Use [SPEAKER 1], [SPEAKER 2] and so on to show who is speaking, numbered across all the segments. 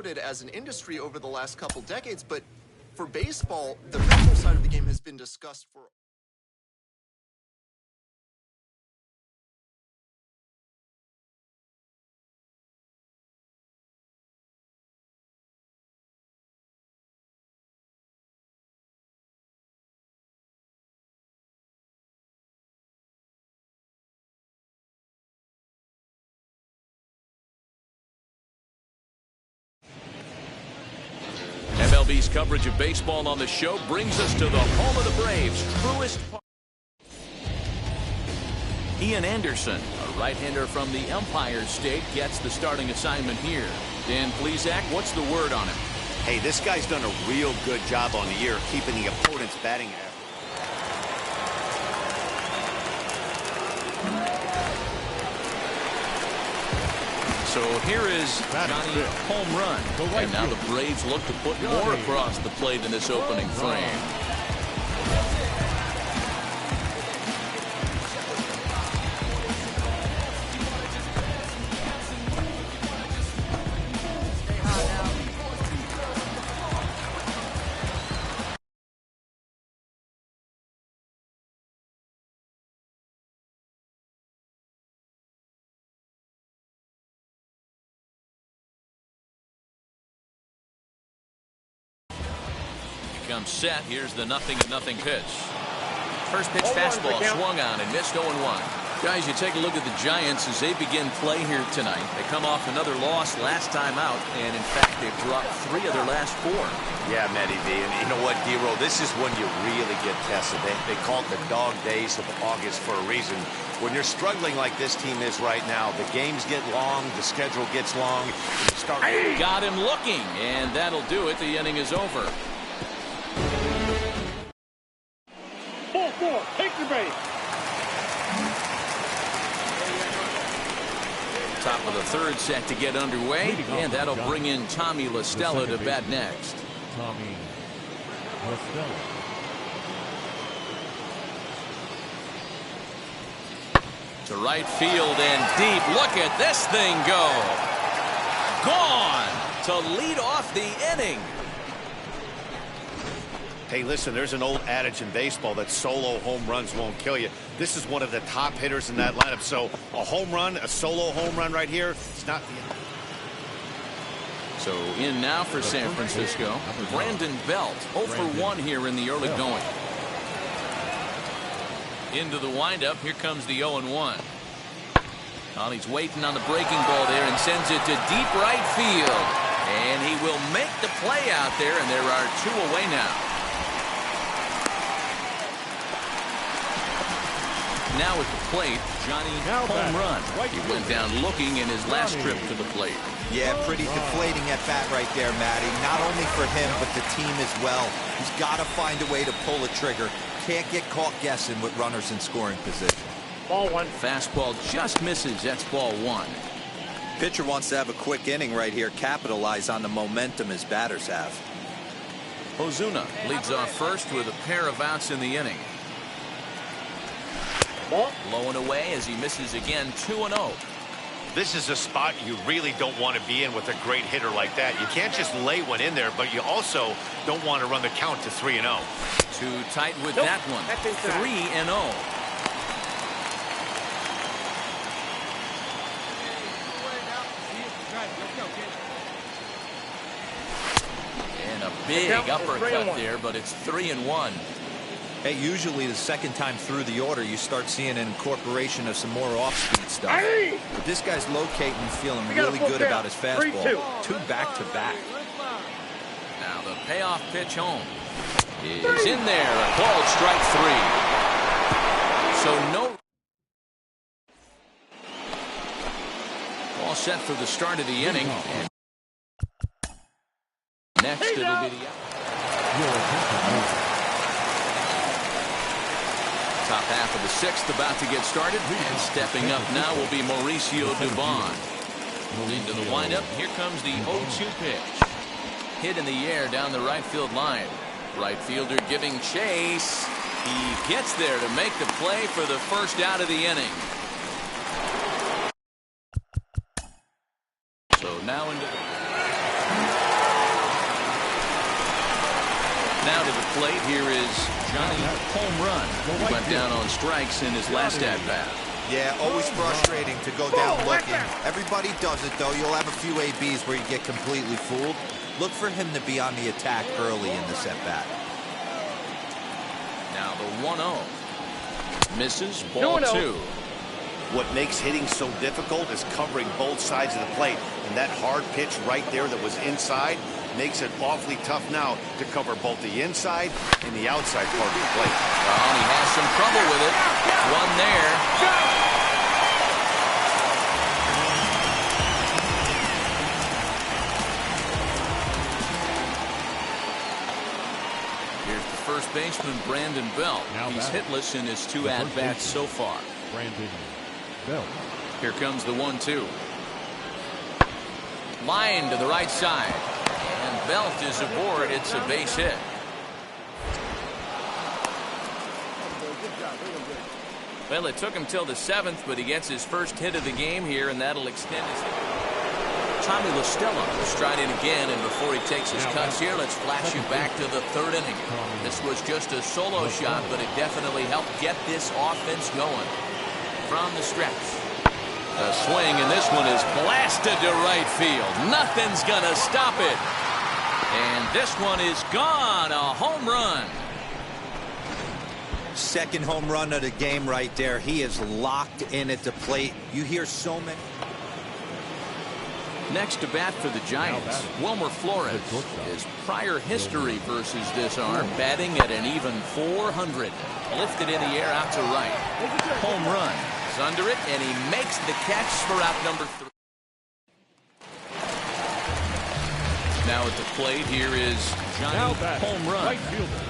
[SPEAKER 1] as an industry over the last couple decades, but for baseball, the mental side of the game has been discussed for
[SPEAKER 2] MLB's coverage of baseball on the show brings us to the home of the Braves' truest part. Ian Anderson, a right-hander from the Empire State, gets the starting assignment here. Dan Plesac, what's the word on him?
[SPEAKER 3] Hey, this guy's done a real good job on the year keeping the opponent's batting average.
[SPEAKER 2] So here is Johnny home run. And now the Braves look to put more across the plate in this opening frame. Comes set. Here's the 0-0 pitch. First pitch fastball swung on and missed 0-1. Guys, you take a look at the Giants as they begin play here tonight. They come off another loss last time out, and in fact they've dropped 3 of their last 4.
[SPEAKER 3] Yeah, Matty V, and you know what, D-Roll, this is when you really get tested. They call it the dog days of August for a reason. When you're struggling like this team is right now, the games get long, the schedule gets long. And you start...
[SPEAKER 2] Got him looking, and that'll do it. The inning is over.
[SPEAKER 4] 4-4, take the base.
[SPEAKER 2] Top of the third set to get underway, and that'll bring in Tommy La Stella to bat next.
[SPEAKER 5] Tommy La Stella.
[SPEAKER 2] To right field and deep. Look at this thing go. Gone to lead off the inning.
[SPEAKER 3] Hey, listen, there's an old adage in baseball that solo home runs won't kill you. This is one of the top hitters in that lineup. So a home run, a solo home run right here, it's not the end.
[SPEAKER 2] So in now for San Francisco, Brandon Belt, 0 for 1 here in the early going. Into the windup, here comes the 0-1. Well, he's waiting on the breaking ball there and sends it to deep right field. And he will make the play out there, and there are 2 away now. Now at the plate, Johnny home run. He went down looking in his last trip to the plate.
[SPEAKER 6] Yeah, pretty deflating at bat right there, Matty. Not only for him, but the team as well. He's got to find a way to pull a trigger. Can't get caught guessing with runners in scoring position.
[SPEAKER 4] Ball 1.
[SPEAKER 2] Fastball just misses. That's ball 1.
[SPEAKER 6] Pitcher wants to have a quick inning right here, capitalize on the momentum his batters have.
[SPEAKER 2] Ozuna leads off first with a pair of outs in the inning. Low and away as he misses again. 2-0.
[SPEAKER 3] This is a spot you really don't want to be in with a great hitter like that. You can't just lay one in there, but you also don't want to run the count to 3-0.
[SPEAKER 2] Too tight with that one. 3-0. And a big uppercut there, but it's 3-1.
[SPEAKER 6] Hey, usually the second time through the order, you start seeing an incorporation of some more off-speed stuff. But this guy's locating and feeling really good about his fastball. 2 back-to-back.
[SPEAKER 2] Now the payoff pitch home is in there. A called strike 3. So no. All set for the start of the inning. And next it'll be the top half of the 6th about to get started, and stepping up now will be Mauricio Dubon. Into the windup, here comes the 0-2 pitch. Hit in the air down the right field line. Right fielder giving chase. He gets there to make the play for the first out of the inning. So now into plate, here is Johnny Home Run. He went down on strikes in his last at-bat.
[SPEAKER 6] Yeah, always frustrating to go down looking. Everybody does it, though. You'll have a few ABs where you get completely fooled. Look for him to be on the attack early in this at-bat.
[SPEAKER 2] Now the 1-0. Misses, ball 2.
[SPEAKER 3] What makes hitting so difficult is covering both sides of the plate. And that hard pitch right there that was inside makes it awfully tough now to cover both the inside and the outside part of the plate.
[SPEAKER 2] Well, he has some trouble with it. One there. Here's the first baseman, Brandon Belt. He's hitless in his 2 at-bats so far.
[SPEAKER 5] Brandon Belt.
[SPEAKER 2] Here comes the 1-2. Line to the right side. And Belt is aboard. It's a base hit. Well, it took him till the 7th, but he gets his first hit of the game here, and that'll extend his hit. Tommy La Stella striding again, and before he takes his cuts here, let's flash you back to the 3rd inning. This was just a solo shot, but it definitely helped get this offense going. From the stretch. A swing, and this one is blasted to right field. Nothing's gonna stop it. And this one is gone. A home run.
[SPEAKER 6] Second home run of the game right there. He is locked in at the plate. You hear so many.
[SPEAKER 2] Next to bat for the Giants, Wilmer Flores. His prior history versus this arm, batting at an even .400. Lifted in the air out to right. Home run. He's under it, and he makes the catch for out number 3. Now at the plate, here is Johnny Home Run.
[SPEAKER 5] Right fielder,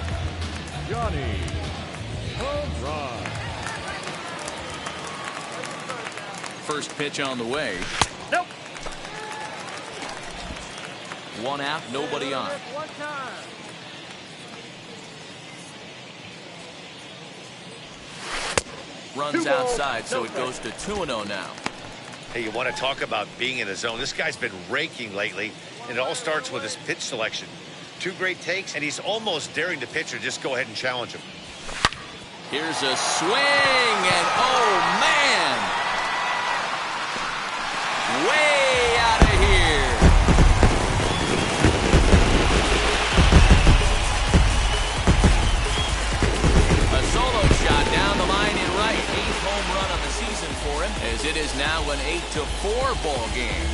[SPEAKER 5] Johnny Home Run.
[SPEAKER 2] First pitch on the way.
[SPEAKER 4] Nope.
[SPEAKER 2] 1 out, nobody on. Runs outside, so it goes to 2-0 now.
[SPEAKER 3] Hey, you want to talk about being in the zone? This guy's been raking lately, and it all starts with his pitch selection. 2 great takes, and he's almost daring the pitcher just go ahead and challenge him.
[SPEAKER 2] Here's a swing, and oh, man! Way out of here. A solo shot down the line in right. 8th home run of the season for him, as it is now an 8-4 ball game.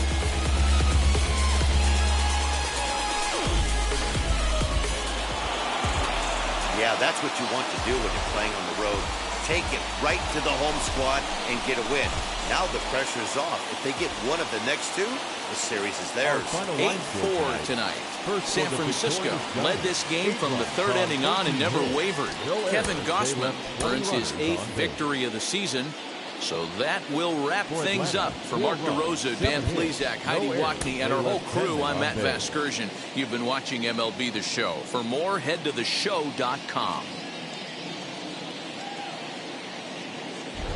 [SPEAKER 3] Yeah, that's what you want to do when you're playing on the road. Take it right to the home squad and get a win. Now the pressure is off. If they get one of the next 2, the series is theirs.
[SPEAKER 2] 8-4 tonight. San Francisco led this game from the 3rd inning on and never wavered. Kevin Gausman earns his 8th victory of the season. So that will wrap things up. For Mark DeRosa, Dan Plesac, Heidi Wackney, and our whole crew, I'm Matt Vasgersian. You've been watching MLB The Show. For more, head to theshow.com.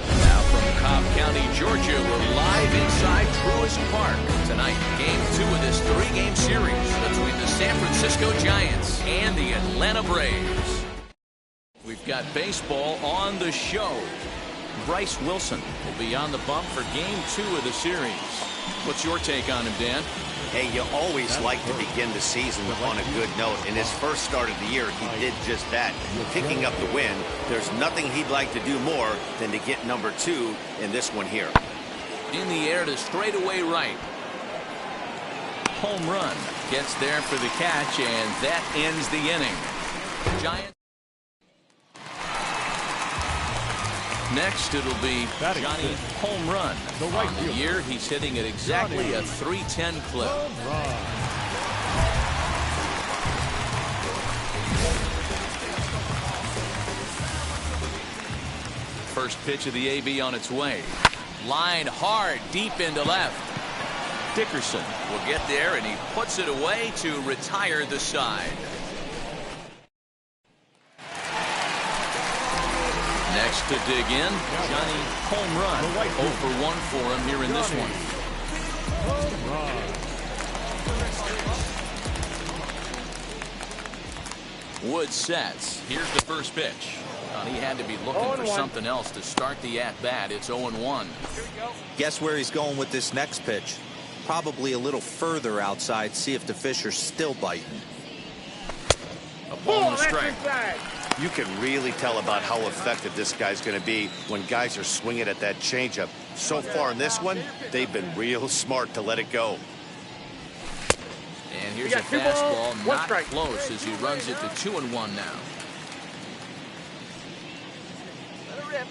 [SPEAKER 2] Now from Cobb County, Georgia, we're live inside Truist Park. Tonight, Game 2 of this 3-game series between the San Francisco Giants and the Atlanta Braves. We've got baseball on the show. Bryce Wilson will be on the bump for Game 2 of the series. What's your take on him, Dan?
[SPEAKER 3] Hey, you always like to begin the season on a good note. In his first start of the year, he did just that. Picking up the win, there's nothing he'd like to do more than to get number 2 in this one here.
[SPEAKER 2] In the air to straightaway right. Home run. Gets there for the catch, and that ends the inning. Giants. Next, it'll be Johnny Home Run. On the year, he's hitting at exactly a .310 clip. First pitch of the AB on its way. Line hard, deep into left. Dickerson will get there, and he puts it away to retire the side. Next to dig in, Johnny Home Run. 0 for 1 for him here in this one. Wood sets. Here's the first pitch. He had to be looking for something else to start the at-bat. It's 0-1.
[SPEAKER 6] Guess where he's going with this next pitch? Probably a little further outside. See if the fish are still biting.
[SPEAKER 2] A ball and a strike.
[SPEAKER 3] You can really tell about how effective this guy's going to be when guys are swinging at that changeup. So far in this one, they've been real smart to let it go.
[SPEAKER 2] And here's a fastball, not close, as he runs it to 2-1 now.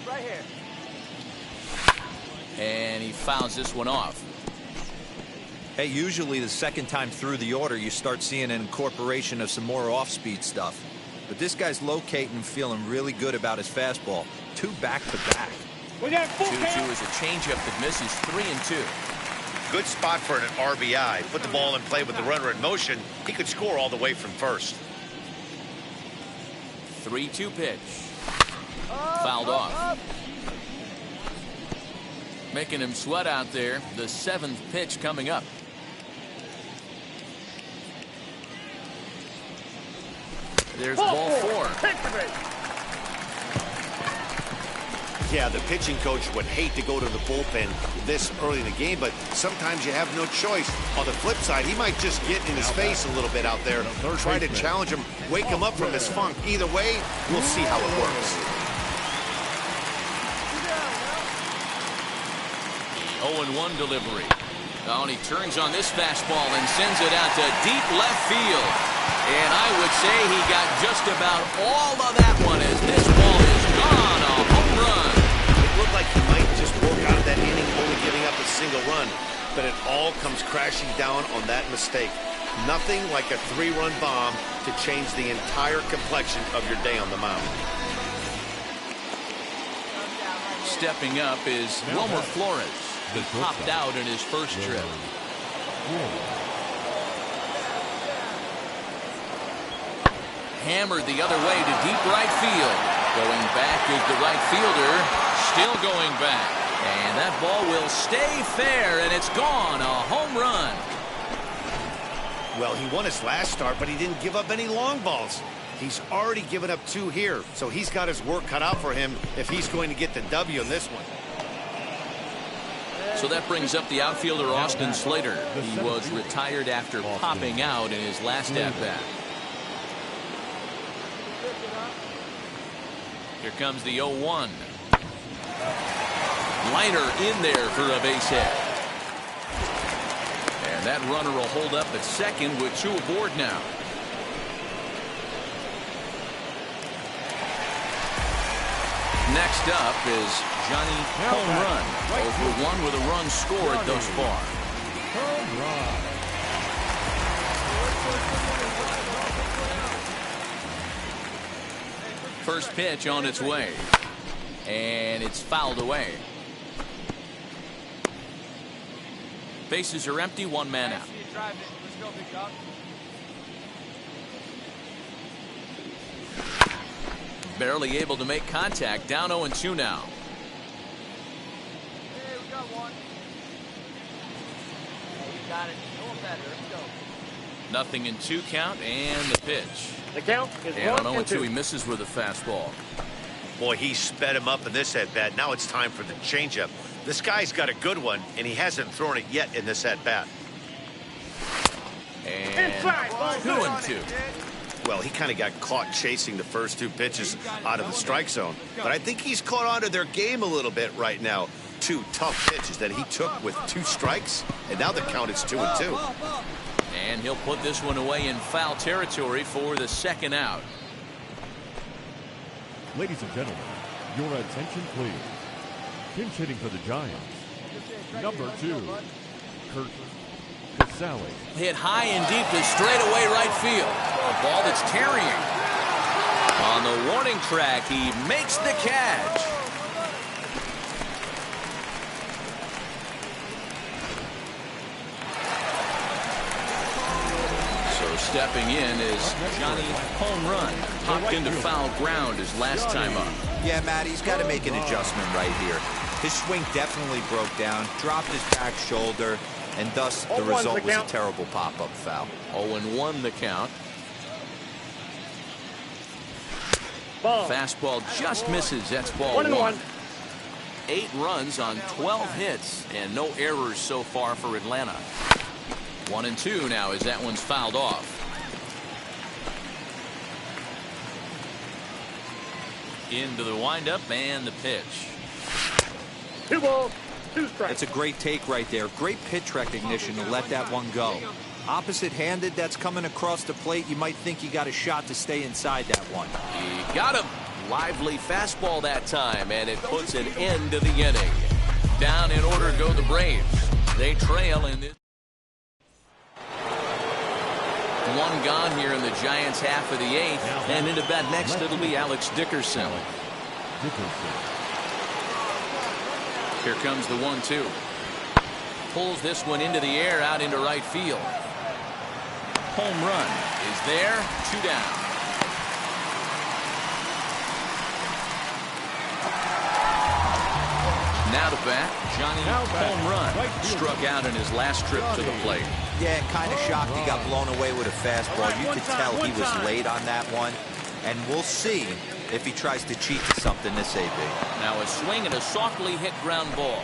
[SPEAKER 4] Right here.
[SPEAKER 2] And he fouls this one off.
[SPEAKER 6] Hey, usually the second time through the order, you start seeing an incorporation of some more off-speed stuff. But this guy's locating and feeling really good about his fastball. 2 back-to-back.
[SPEAKER 2] 2-2 is a changeup that misses 3-2.
[SPEAKER 3] Good spot for an RBI. Put the ball in play with the runner in motion. He could score all the way from first.
[SPEAKER 2] 3-2 pitch. Fouled off. Making him sweat out there. The 7th pitch coming up. There's ball 4.
[SPEAKER 3] Yeah, the pitching coach would hate to go to the bullpen this early in the game, but sometimes you have no choice. On the flip side, he might just get in his face a little bit out there, try to challenge him, wake him up from his funk. Either way, we'll see how it works.
[SPEAKER 2] 0-1 delivery. Oh, and he turns on this fastball and sends it out to deep left field. And I would say he got just about all of that one as this ball is gone. A home run.
[SPEAKER 3] It looked like he might just walk out of that inning only giving up a single run, but it all comes crashing down on that mistake. Nothing like a 3-run bomb to change the entire complexion of your day on the mound.
[SPEAKER 2] Stepping up is Wilmer Flores. He popped out in his first trip. Hammered the other way to deep right field. Going back is the right fielder. Still going back. And that ball will stay fair, and it's gone. A home run.
[SPEAKER 3] Well, he won his last start, but he didn't give up any long balls. He's already given up 2 here, so he's got his work cut out for him if he's going to get the W in this one.
[SPEAKER 2] So that brings up the outfielder Austin Slater. He was retired after popping out in his last at-bat. Here comes the 0-1. Liner in there for a base hit. And that runner will hold up at second with 2 aboard now. Next up is Johnny home run. 0-for-1 with a run scored thus far.
[SPEAKER 5] Home run.
[SPEAKER 2] First pitch on its way. And it's fouled away. Bases are empty, 1 man out. Barely able to make contact. Down 0-2 now.
[SPEAKER 4] Hey, we got one. You got it. No better. Let's go.
[SPEAKER 2] Nothing in 2 count and the pitch.
[SPEAKER 4] The count is
[SPEAKER 2] And on 0-2 he misses with a fastball.
[SPEAKER 3] Boy, he sped him up in this at-bat. Now it's time for the changeup. This guy's got a good one, and he hasn't thrown it yet in this at-bat.
[SPEAKER 2] And 2-2.
[SPEAKER 3] Well, he kind of got caught chasing the first 2 pitches out of the strike zone. But I think he's caught on to their game a little bit right now. 2 tough pitches that he took with 2 strikes, and now the count is 2-2.
[SPEAKER 2] And he'll put this one away in foul territory for the second out.
[SPEAKER 5] Ladies and gentlemen, your attention please. Pinch hitting for the Giants. Number 2, Kurt Casale.
[SPEAKER 2] Hit high and deep to straightaway right field. A ball that's carrying. On the warning track, he makes the catch. So stepping in is Johnny home run. Hopped into foul ground his last time up.
[SPEAKER 6] Yeah, Matt, he's got to make an adjustment right here. His swing definitely broke down, dropped his back shoulder, and thus the result was a terrible pop-up foul.
[SPEAKER 2] 0-1 the count. Fastball just misses. That's ball 1. 8 runs on 12 hits and no errors so far for Atlanta. 1-2 now as that one's fouled off. Into the windup and the pitch.
[SPEAKER 7] 2 balls, 2 strikes.
[SPEAKER 6] That's a great take right there. Great pitch recognition to let that one go. Opposite-handed, that's coming across the plate. You might think you got a shot to stay inside that one.
[SPEAKER 2] He got him. Lively fastball that time, and it puts an end to the inning. Down in order go the Braves. They trail in this. 1 gone here in the Giants' half of the 8th, and into bat next it'll be Alex Dickerson. Here comes the 1-2. Pulls this one into the air out into right field. Home run is there. 2 down. Now to bat, Johnny home run. Struck out in his last trip to the plate.
[SPEAKER 6] Yeah, kind of shocked he got blown away with a fastball. You could tell he was late on that one. And we'll see if he tries to cheat to something this AB.
[SPEAKER 2] Now a swing and a softly hit ground ball.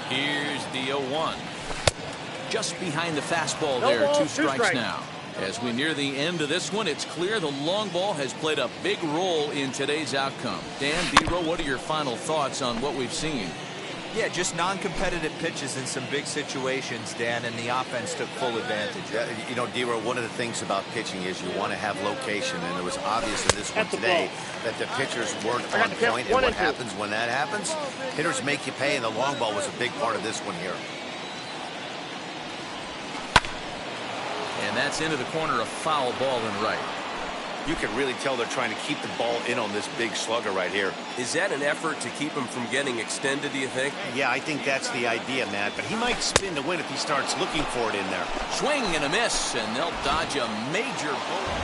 [SPEAKER 2] Here's the 0-1. Just behind the fastball there. 2 strikes now. As we near the end of this one, it's clear the long ball has played a big role in today's outcome. Dan, D-Row, what are your final thoughts on what we've seen?
[SPEAKER 6] Yeah, just non-competitive pitches in some big situations, Dan, and the offense took full advantage.
[SPEAKER 3] You know, D-Row, one of the things about pitching is you want to have location, and it was obvious in this one today that the pitchers weren't on point. And what happens when that happens? Hitters make you pay, and the long ball was a big part of this one here.
[SPEAKER 2] And that's into the corner, a foul ball in right.
[SPEAKER 3] You can really tell they're trying to keep the ball in on this big slugger right here.
[SPEAKER 8] Is that an effort to keep him from getting extended, do you think?
[SPEAKER 3] Yeah, I think that's the idea, Matt. But he might spin to win if he starts looking for it in there.
[SPEAKER 2] Swing and a miss, and they'll dodge a major bullet.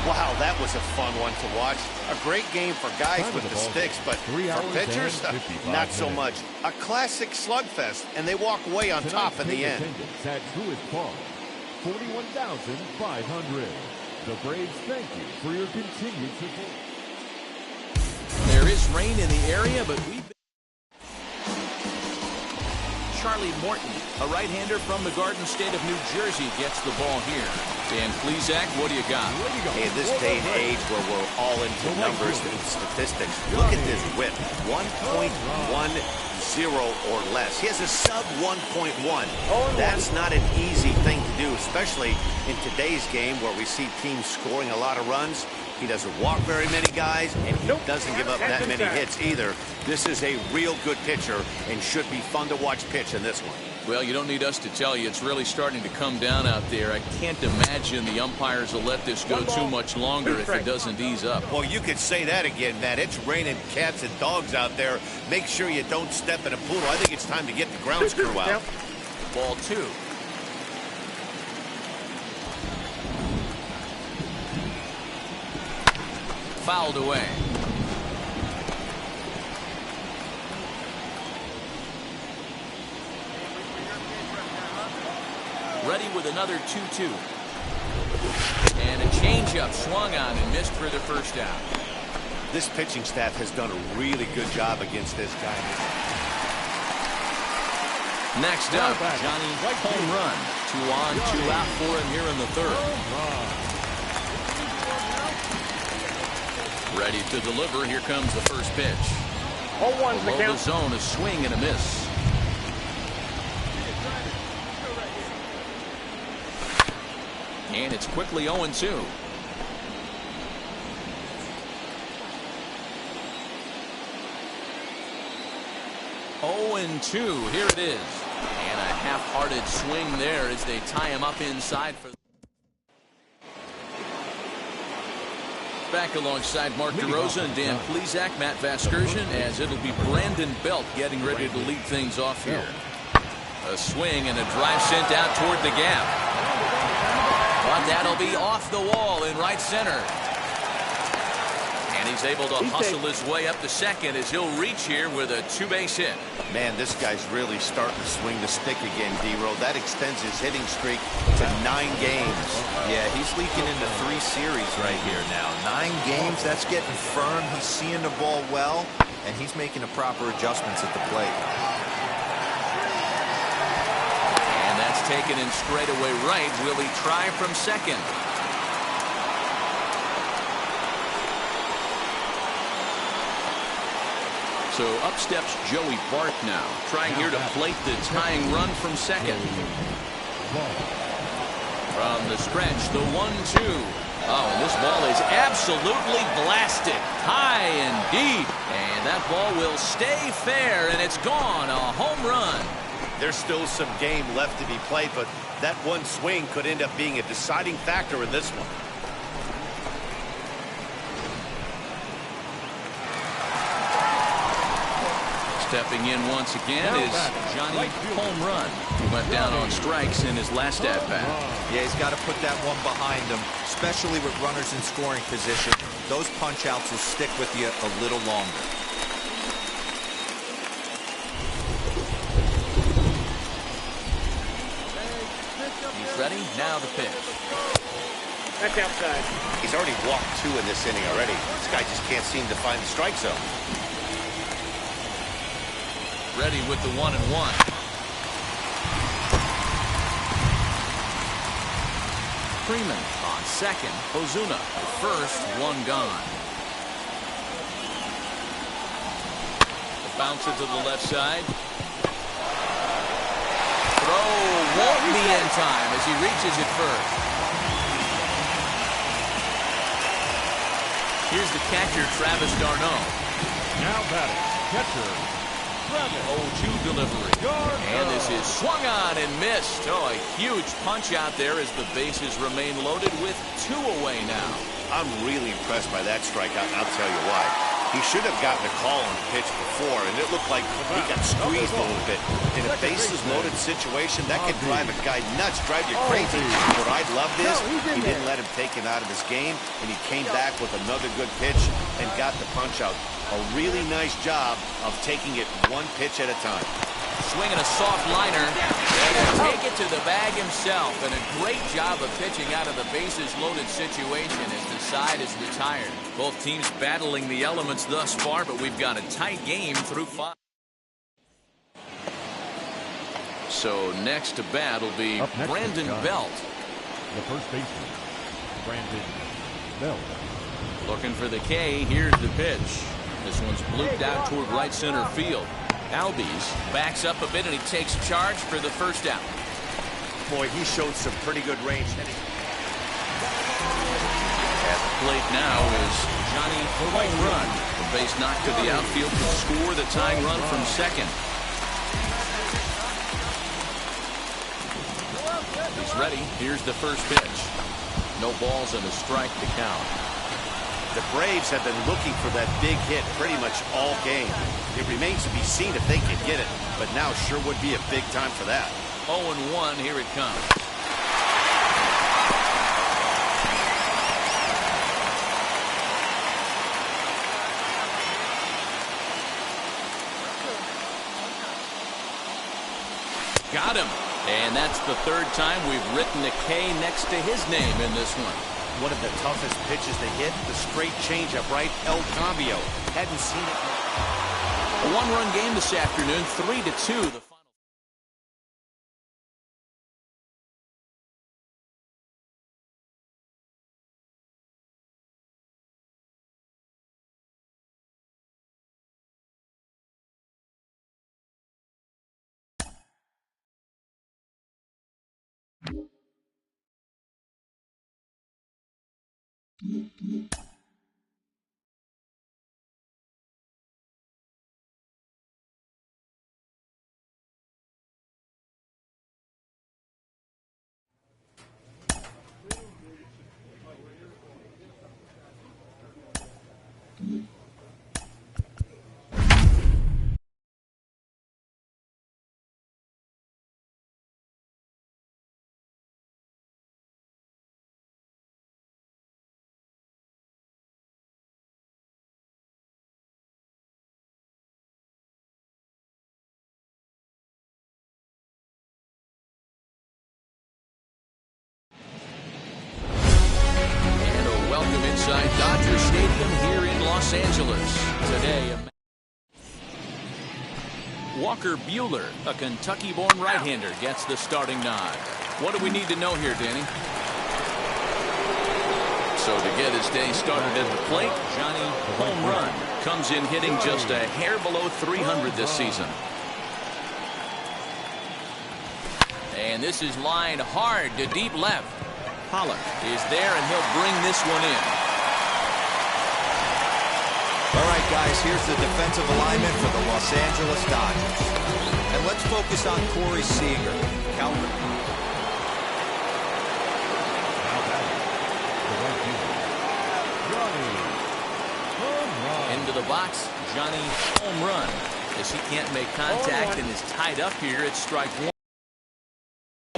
[SPEAKER 3] Wow, that was a fun one to watch. A great game for guys with the sticks, but for pitchers, not so much. A classic slugfest, and they walk away on top in the end.
[SPEAKER 5] At Truist Park, 41,500. The Braves thank you for your continued support.
[SPEAKER 2] There is rain in the area, but we've been... Charlie Morton, a right-hander from the Garden State of New Jersey, gets the ball here. Dan Plesac, what do you got?
[SPEAKER 3] Hey, in this day and age where we're all into numbers and statistics, look at this whip. 1.10 or less. He has a sub 1.1. That's not an easy thing to do, especially in today's game where we see teams scoring a lot of runs. He doesn't walk very many guys, and he doesn't give up that many hits either. This is a real good pitcher and should be fun to watch pitch in this one.
[SPEAKER 2] Well, you don't need us to tell you. It's really starting to come down out there. I can't imagine the umpires will let this go too much longer if it doesn't ease up.
[SPEAKER 3] Well, you could say that again, Matt. It's raining cats and dogs out there. Make sure you don't step in a poodle. I think it's time to get the ground screw out.
[SPEAKER 2] Ball 2. Fouled away. Ready with another 2-2. And a changeup swung on and missed for the first out.
[SPEAKER 3] This pitching staff has done a really good job against this guy.
[SPEAKER 2] Next up, Johnny, home run. 2 on, 2 out for him here in the 3rd. Ready to deliver. Here comes the first pitch. Below the zone, a swing and a miss. And it's quickly 0-2. Here it is. And a half-hearted swing there as they tie him up inside. Back alongside Mark DeRosa and Dan Plesac, Matt Vasgersian, as it'll be Brandon Belt getting ready to lead things off here. A swing and a drive sent out toward the gap. But that'll be off the wall in right center. And he's able to hustle his way up to second as he'll reach here with a two-base hit.
[SPEAKER 3] Man, this guy's really starting to swing the stick again, D-Row. That extends his hitting streak to 9 games.
[SPEAKER 6] Yeah, he's leaking into 3 series right here now. 9 games, that's getting firm. He's seeing the ball well, and he's making the proper adjustments at the plate.
[SPEAKER 2] And that's taken in straightaway right. Will he try from second? So up steps Joey Bart now, trying here to plate the tying run from second. From the stretch, the 1-2. Oh, and this ball is absolutely blasted, high and deep. And that ball will stay fair, and it's gone, a home run.
[SPEAKER 3] There's still some game left to be played, but that one swing could end up being a deciding factor in this one.
[SPEAKER 2] Stepping in once again is Johnny Home Run, who went down on strikes in his last at-bat.
[SPEAKER 6] Yeah, he's got to put that one behind him, especially with runners in scoring position. Those punch-outs will stick with you a little longer.
[SPEAKER 2] He's ready. Now the pitch.
[SPEAKER 7] That's outside.
[SPEAKER 3] He's already walked 2 in this inning already. This guy just can't seem to find the strike zone.
[SPEAKER 2] Ready with the 1-1. Freeman on second. Ozuna at first. 1 gone. Bounce it to the left side. Throw won't be in time as he reaches it first. Here's the catcher, Travis d'Arnaud.
[SPEAKER 5] Now batting, catcher,
[SPEAKER 2] 0-2 delivery. And this is swung on and missed. Oh, a huge punch out there as the bases remain loaded with 2 away now.
[SPEAKER 3] I'm really impressed by that strikeout, and I'll tell you why. He should have gotten a call on the pitch before, and it looked like he got squeezed a little bit. In a bases-loaded situation, that could drive a guy nuts, drive you crazy. What I loved is he didn't let him take it out of his game, and he came back with another good pitch and got the punch out. A really nice job of taking it 1 pitch at a time.
[SPEAKER 2] Swinging a soft liner, and he'll take it to the bag himself. And a great job of pitching out of the bases-loaded situation as the side is retired. Both teams battling the elements thus far, but we've got a tight game through 5. So next to bat will be Brandon Belt.
[SPEAKER 5] the first baseman, Brandon Belt.
[SPEAKER 2] Looking for the K. Here's the pitch. This one's blooped out toward right center field. Albies backs up a bit, and he takes charge for the first out.
[SPEAKER 3] Boy, he showed some pretty good range.
[SPEAKER 2] At the plate now is Johnny Home Run. The base knock to the outfield to score the tying run from second. He's ready. Here's the first pitch. No balls and a strike to count.
[SPEAKER 3] The Braves have been looking for that big hit pretty much all game. It remains to be seen if they can get it, but now sure would be a big time for that.
[SPEAKER 2] 0-1, here it comes. Got him. And that's the third time we've written a K next to his name in this one.
[SPEAKER 3] One of the toughest pitches to hit, the straight changeup, right? El Cambio. Hadn't seen it.
[SPEAKER 2] A one-run game this afternoon, 3-2. Walker Buehler, a Kentucky-born right-hander, gets the starting nod. What do we need to know here, Danny? So to get his day started at the plate, Johnny home run comes in hitting just a hair below 300 this season. And this is lined hard to deep left. Pollock is there, and he'll bring this one in.
[SPEAKER 3] All right, guys, here's the defensive alignment for the Los Angeles Dodgers. And let's focus on Corey Seager.
[SPEAKER 2] Into the box, Johnny home run. As he can't make contact and is tied up here, it's strike one.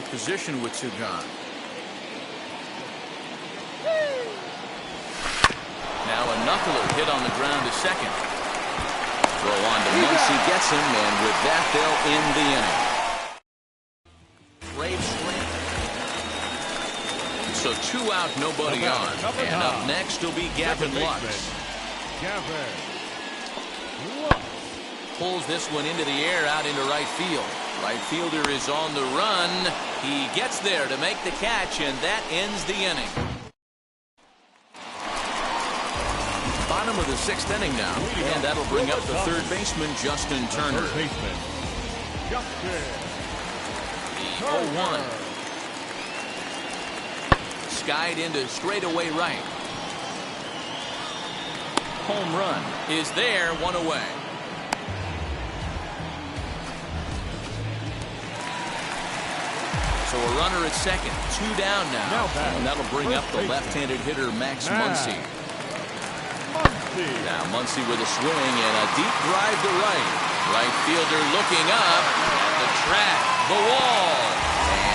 [SPEAKER 2] Position with two gone. Now a knuckler hit on the ground to second. Throw on to Muncy, gets him, and with that they'll end the inning. Brave swing. So 2 out, nobody on. And up next will be Gavin Lux. Pulls this one into the air out into right field. Right fielder is on the run. He gets there to make the catch, and that ends the inning. Bottom of the 6th inning now, and that'll bring up the third baseman, Justin Turner. The 0-1. Skied into straightaway right. Home run is there, 1 away. So a runner at second, 2 down now. And that'll bring up the left-handed hitter, Max Muncy. Now Muncy with a swing and a deep drive to right. Right fielder looking up at the track, the wall.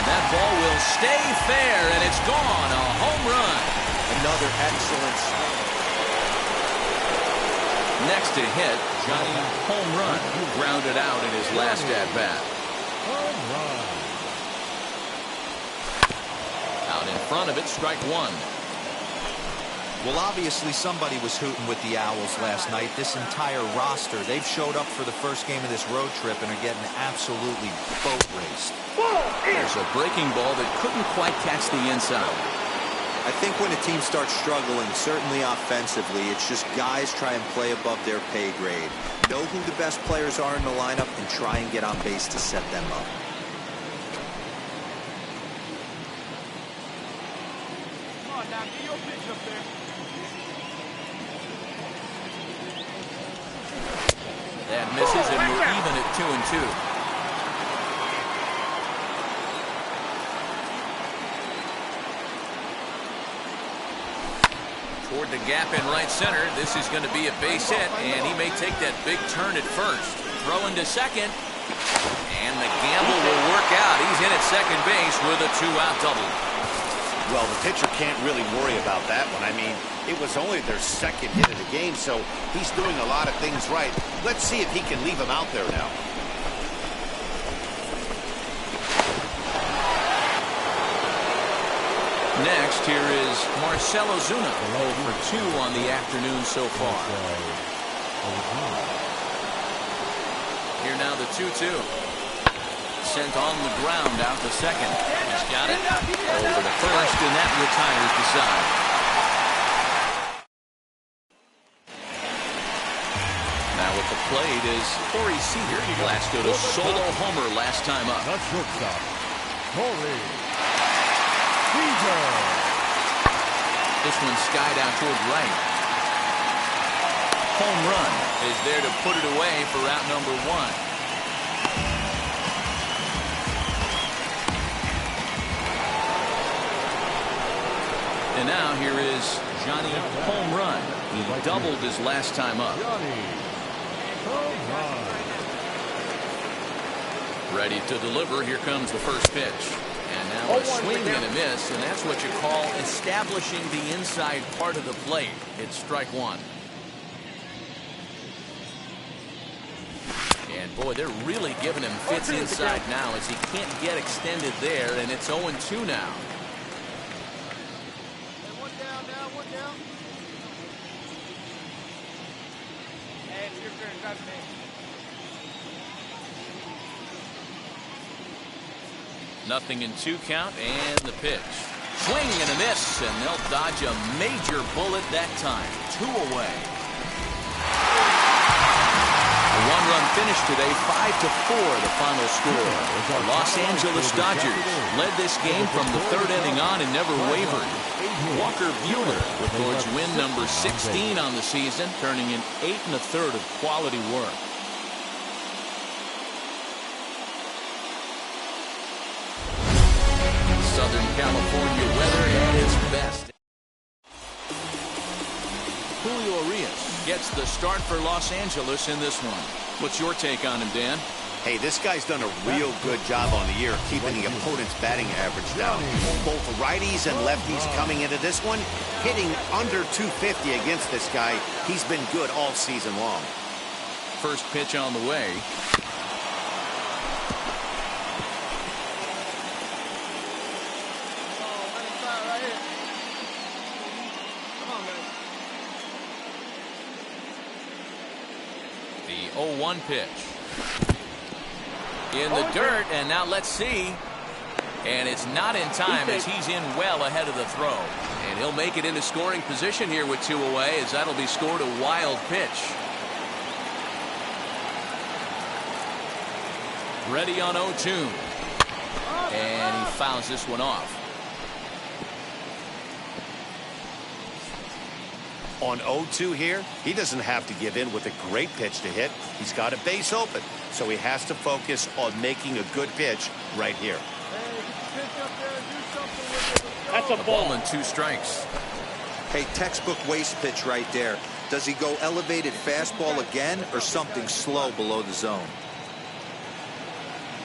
[SPEAKER 2] And that ball will stay fair, and it's gone. A home run.
[SPEAKER 3] Another excellent swing.
[SPEAKER 2] Next to hit, Johnny home run. Grounded out in his last at-bat.
[SPEAKER 5] Home run.
[SPEAKER 2] Out in front of it, strike one.
[SPEAKER 3] Well, obviously somebody was hooting with the Owls last night. This entire roster, they've showed up for the first game of this road trip and are getting absolutely boat raced.
[SPEAKER 2] There's a breaking ball that couldn't quite catch the inside.
[SPEAKER 3] I think when a team starts struggling, certainly offensively, it's just guys try and play above their pay grade. Know who the best players are in the lineup and try and get on base to set them up.
[SPEAKER 4] Come on now, get your pitch up there.
[SPEAKER 2] That misses, and we're even at 2-2. Toward the gap in right center. This is going to be a base hit, and he may take that big turn at first. Throw into second, and the gamble will work out. He's in at second base with a 2-out double.
[SPEAKER 9] Well, the pitcher can't really worry about that one. I mean, it was only their second hit of the game, so he's doing a lot of things right. Let's see if he can leave him out there now.
[SPEAKER 2] Next, here is Marcell Ozuna, 0 for 2 on the afternoon so far. Here now the 2-2. Sent on the ground out to second. He's got it. Over to first, and that retires the side. Now at the plate is Corey Seager. Blasted a solo homer last time up.
[SPEAKER 5] The shortstop, Corey Seager.
[SPEAKER 2] This one skied out toward right. Home run is there to put it away for out number 1. And now here is Johnny home run. He doubled his last time up. Ready to deliver. Here comes the first pitch. And now a swing and a miss, and that's what you call establishing the inside part of the plate. It's strike one. And boy, they're really giving him fits inside now as he can't get extended there, and it's 0-2 now. 0-2 count, and the pitch. Swing and a miss, and they'll dodge a major bullet that time. 2 away. A one-run finish today, 5-4 the final score. The Los Angeles Dodgers led this game from the 3rd inning on and never wavered. Walker Buehler records win number 16 on the season, turning in 8 1/3 of quality work. Southern California weather at its best. Julio Urias gets the start for Los Angeles in this one. What's your take on him, Dan?
[SPEAKER 9] Hey, this guy's done a real good job on the year keeping the opponent's batting average down. Both righties and lefties coming into this one, hitting under 250 against this guy. He's been good all season long.
[SPEAKER 2] First pitch on the way. The 0-1 pitch. In the dirt, and now let's see. And it's not in time as he's in well ahead of the throw. And he'll make it into scoring position here with 2 away, as that'll be scored a wild pitch. Ready on 0-2. And he fouls this one off.
[SPEAKER 9] On 0-2 here, he doesn't have to give in with a great pitch to hit. He's got a base open, so he has to focus on making a good pitch right here.
[SPEAKER 7] That's a ball
[SPEAKER 2] and 2 strikes.
[SPEAKER 10] Hey, textbook waste pitch right there. Does he go elevated fastball again or something slow below the zone?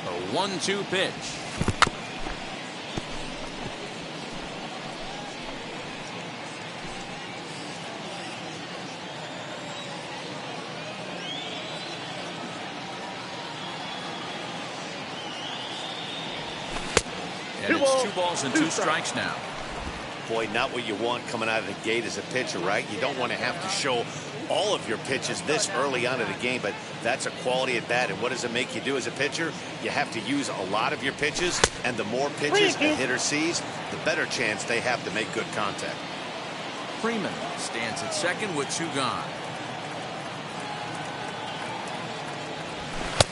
[SPEAKER 2] A 1-2 pitch. And it's 2 balls and 2 strikes now.
[SPEAKER 9] Boy, not what you want coming out of the gate as a pitcher, right? You don't want to have to show all of your pitches this early on in the game, but that's a quality at bat. And what does it make you do as a pitcher? You have to use a lot of your pitches, and the more pitches a hitter sees, the better chance they have to make good contact.
[SPEAKER 2] Freeman stands at second with 2 gone.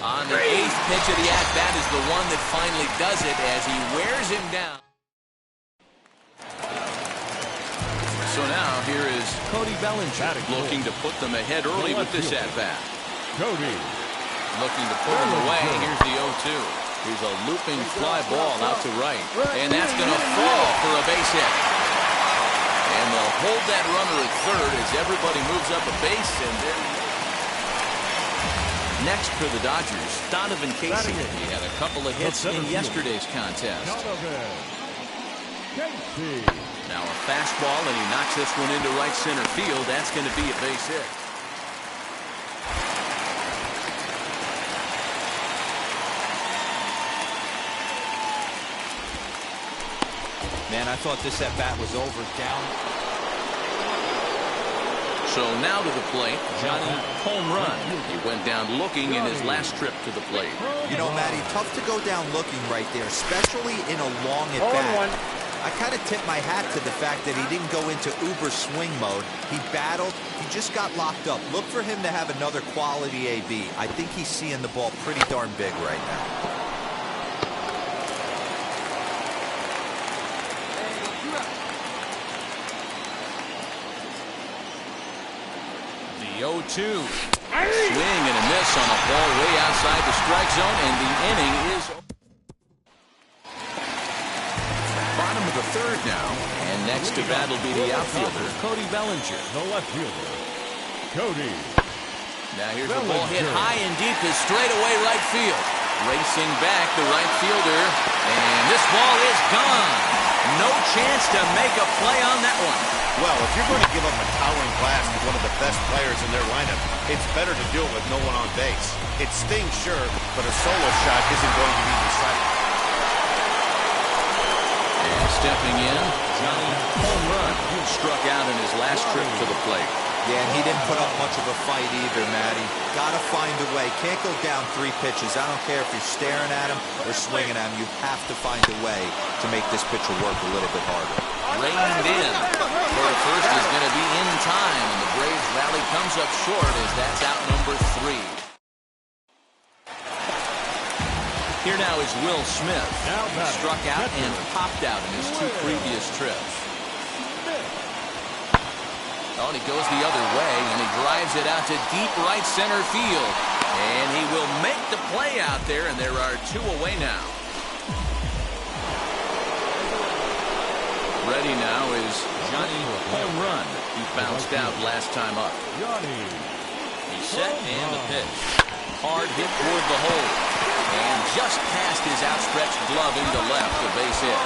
[SPEAKER 2] On the 8th pitch of the at-bat is the one that finally does it as he wears him down. So now here is Cody Bellinger looking to put them ahead early with this at-bat.
[SPEAKER 5] Cody.
[SPEAKER 2] Looking to put him away. Here's the 0-2. Here's a looping fly ball out to right. And that's going to fall for a base hit. And they'll hold that runner at third as everybody moves up a base, and then next for the Dodgers, Donovan Casey. He had a couple of hits in yesterday's contest. Now a fastball, and he knocks this one into right center field. That's going to be a base hit.
[SPEAKER 6] Man, I thought this at-bat was over. Down.
[SPEAKER 2] So now to the plate, Johnny home run. He went down looking in his last trip to the plate.
[SPEAKER 10] You know, Matty, tough to go down looking right there, especially in a long at-bat. I kind of tip my hat to the fact that he didn't go into uber swing mode. He battled. He just got locked up. Look for him to have another quality AB. I think he's seeing the ball pretty darn big right now.
[SPEAKER 2] The 0-2. Swing and a miss on a ball way outside the strike zone, and the inning is bottom of the 3rd now. And next to bat will be the outfielder, Cody Bellinger.
[SPEAKER 5] The left fielder, Cody.
[SPEAKER 2] Now here's the ball hit high and deep to straightaway right field. Racing back the right fielder, and this ball is gone. No chance to make a play on that one.
[SPEAKER 9] Well, if you're going to give up a towering blast to one of the best players in their lineup, it's better to do it with no one on base. It stings, sure, but a solo shot isn't going to be decided.
[SPEAKER 2] And stepping in, Johnny home run. He struck out in his last trip to the plate.
[SPEAKER 10] Yeah, and he didn't put up much of a fight either, Matty. Got to find a way. Can't go down 3 pitches. I don't care if you're staring at him or swinging at him. You have to find a way to make this pitcher work a little bit harder.
[SPEAKER 2] Reined in. For the first is going to be in time, and the Braves rally comes up short as that's out number 3. Here now is Will Smith. Struck out and popped out in his 2 previous trips. Oh, and he goes the other way, and he drives it out to deep right center field. And he will make the play out there, and there are 2 away now. Ready now is Johnny home run. He bounced out last time up. He's set, and the pitch. Hard hit toward the hole. And just past his outstretched glove into left, the base hit.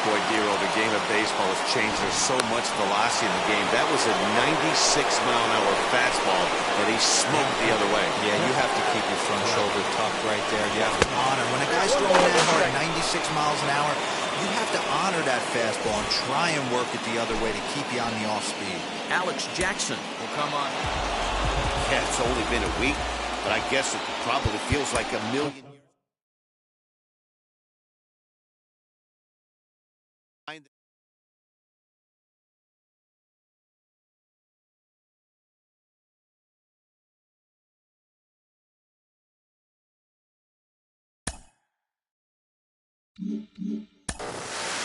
[SPEAKER 3] Boy, Dero, the game of baseball has changed. There's so much velocity in the game. That was a 96-mile-an-hour fastball that he smoked the other way.
[SPEAKER 10] Yeah, you have to keep your front shoulder tucked right there. You have to honor. When a guy's throwing that hard, 96 miles an hour, you have to honor that fastball and try and work it the other way to keep you on the off speed.
[SPEAKER 2] Alex Jackson will come on.
[SPEAKER 9] Yeah, it's only been a week, but I guess it probably feels like a million years.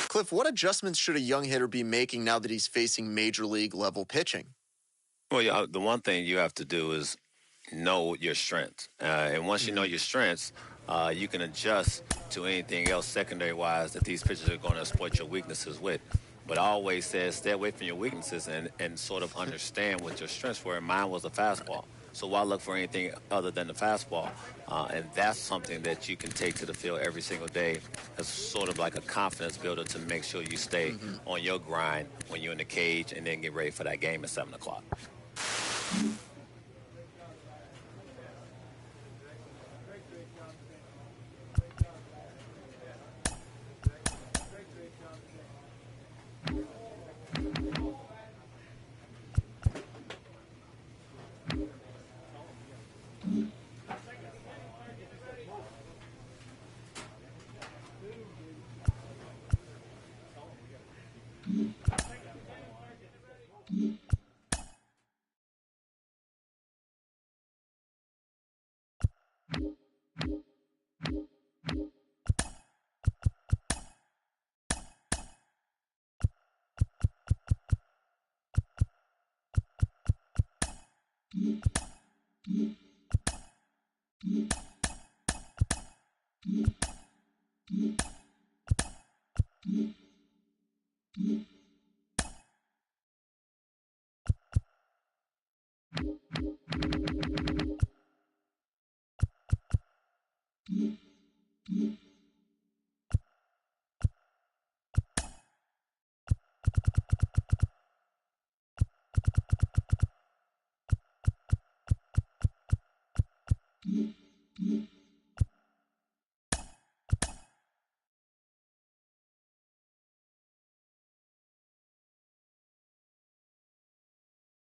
[SPEAKER 1] Cliff, what adjustments should a young hitter be making now that he's facing major league level pitching?
[SPEAKER 8] Well, yeah, the one thing you have to do is know your strengths. And once you know your strengths, you can adjust to anything else secondary-wise that these pitchers are going to exploit your weaknesses with. But I always said stay away from your weaknesses and sort of understand what your strengths were. And mine was the fastball. So why look for anything other than the fastball? And that's something that you can take to the field every single day as sort of like a confidence builder to make sure you stay on your grind when you're in the cage and then get ready for that game at 7 o'clock.